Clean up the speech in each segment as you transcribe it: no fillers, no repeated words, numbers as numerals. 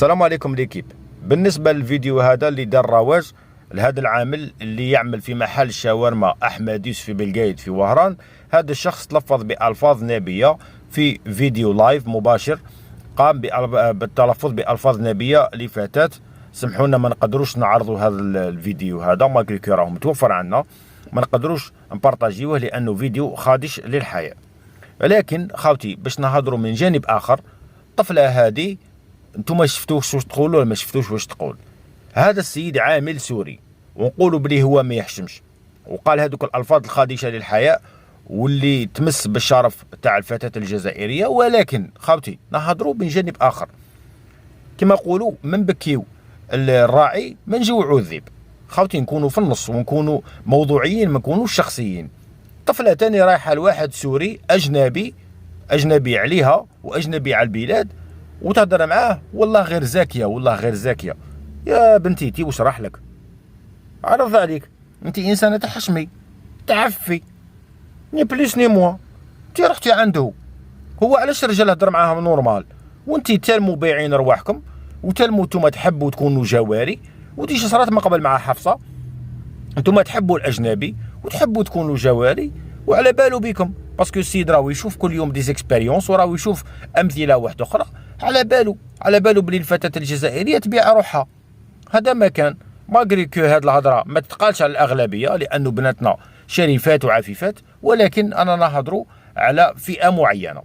السلام عليكم ليكيب. بالنسبة للفيديو هذا اللي دار رواج لهذا العامل اللي يعمل في محل شاورما أحمديس في بلقايد في وهران، هذا الشخص تلفظ بألفاظ نابية في فيديو لايف مباشر، قام بالتلفظ بألفاظ نابية لفتاة. سمحونا ما نقدروش نعرضوا هذا الفيديو هذا، ماغري كو راه متوفر عندنا، ما نقدروش نبارطاجيوه لأنه فيديو خادش للحياة. ولكن خاوتي باش نهضروا من جانب آخر، الطفلة هذه انتم ما شفتوش واش تقول ولا ما شفتوش واش تقول. هذا السيد عامل سوري ونقولوا بلي هو ما يحشمش، وقال هذوك الالفاظ الخادشه للحياء واللي تمس بالشرف تاع الفتاه الجزائريه. ولكن خاوتي نهضروا من جانب اخر، كما نقولوا من بكيو الراعي من جوعوا الذئب. خاوتي نكونوا في النص ونكونوا موضوعيين، ما نكونوش شخصيين. طفله تاني رايحه لواحد سوري اجنبي عليها واجنبي على البلاد، وتهضر معاه والله غير زاكيه، والله غير زاكيه. يا بنتيتي واش راح لك؟ عرض عليك انت انسانه تحشمي تعفي، ني بليس ني موا. انت رحتي عنده، هو علاش الرجال هضر معاهم نورمال وانت تلموا بايعين رواحكم وتلموا نتوما تحبوا تكونوا جواري. وديش صرات ما قبل مع حفصه، نتوما تحبوا الاجنبي وتحبوا تكونوا جواري، وعلى بالو بكم باسكو السيد راهو يشوف كل يوم دي اكسبيريونس وراهو يشوف امثله واحده اخرى. على بالو بلي الفتاه الجزائريه تبيع روحها. هذا ما كان، ماغري كو هاد الهضره ما تتقالش على الاغلبيه لانه بناتنا شريفات وعفيفات، ولكن انا نهضروا على فئه معينه.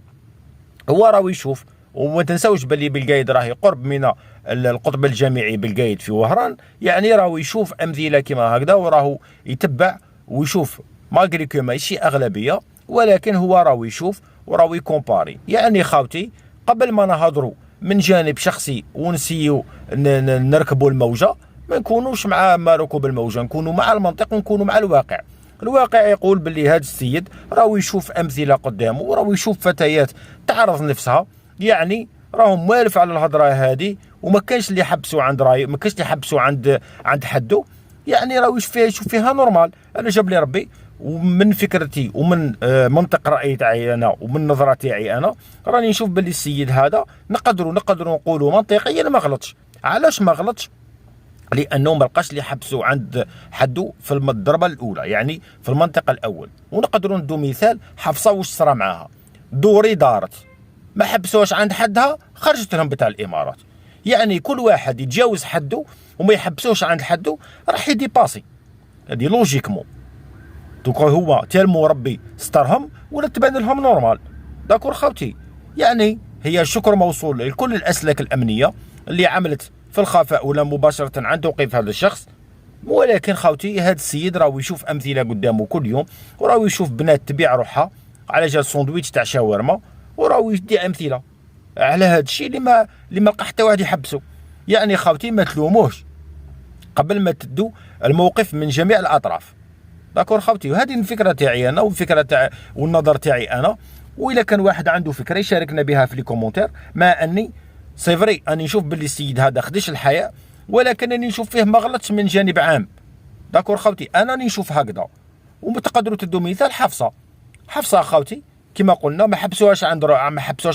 هو راهو يشوف، وما تنساوش بلي بلقايد راهي قرب من القطب الجامعي بلقايد في وهران، يعني راهو يشوف امثله كما هكذا وراهو يتبع ويشوف. ماغري كو ماشي اغلبيه، ولكن هو راهو يشوف وراهو يكومباري. يعني خاوتي قبل ما نهضروا من جانب شخصي ونسيو نركبوا الموجه، ما نكونوش مع ركوب الموجه، نكونوا مع المنطق ونكونوا مع الواقع. الواقع يقول باللي هذا السيد راهو يشوف امثله قدامه وراهو يشوف فتيات تعرض نفسها، يعني راهم موالف على الهضره هذه، وما كانش اللي يحبسوا عند راي، ما كانش اللي يحبسوا عند حده. يعني راهو يشوف فيها نورمال. انا جاب لي ربي ومن فكرتي ومن منطق رأيي تاعي انا ومن نظره تاعي انا، راني نشوف باللي السيد هذا نقدروا نقولوا منطقيا ما غلطش. علاش ما غلطش؟ لانه ما لقاش اللي يحبسوا عند حده في الضربه الاولى، يعني في المنطقه الاول. ونقدروا ندو مثال حفصه واش صرا معاها، دوري دارت، ما حبسوش عند حدها، خرجت لهم بتاع الامارات. يعني كل واحد يتجاوز حده وما يحبسوش عند حده راح يديباسي، هذه لوجيكمون. دوكا هو تالمو ربي سترهم ولا تبان لهم نورمال. داكور خاوتي، يعني هي الشكر موصول لكل الاسلاك الامنيه اللي عملت في الخفاء ولا مباشره عن توقيف هذا الشخص. ولكن خاوتي هذا السيد راهو يشوف امثله قدامه كل يوم، وراهو يشوف بنات تبيع روحها على جال ساندويتش تاع شاورما، وراهو يدي امثله على هذا الشيء اللي ما لقى حتى واحد يحبسه. يعني خاوتي ما تلوموش قبل ما تدو الموقف من جميع الاطراف. داكور خاوتي، وهذه الفكره تاعي انا والفكره تاع والنظر تاعي انا. واذا كان واحد عنده فكره يشاركنا بها في لي كومونتير. ما اني سي فري اني نشوف باللي السيد هذا خدش الحياه، ولكن اني نشوف فيه ما غلطش من جانب عام. داكور خاوتي، انا نشوف هكذا. ومتقدروا تدوا مثال حفصه خاوتي كما قلنا ما حبسوهاش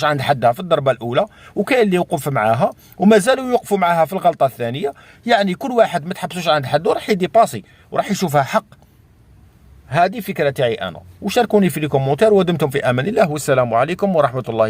عند حدها في الضربه الاولى، وكاين اللي يوقف معاها وما زالوا يوقفوا معاها في الغلطه الثانيه. يعني كل واحد ما تحبسوش عند حده راح يديباسي وراح يشوفها حق. هذه فكرة تاعي أنا، وشاركوني في لي كومونتير. ودمتم في أمان الله، والسلام عليكم ورحمة الله.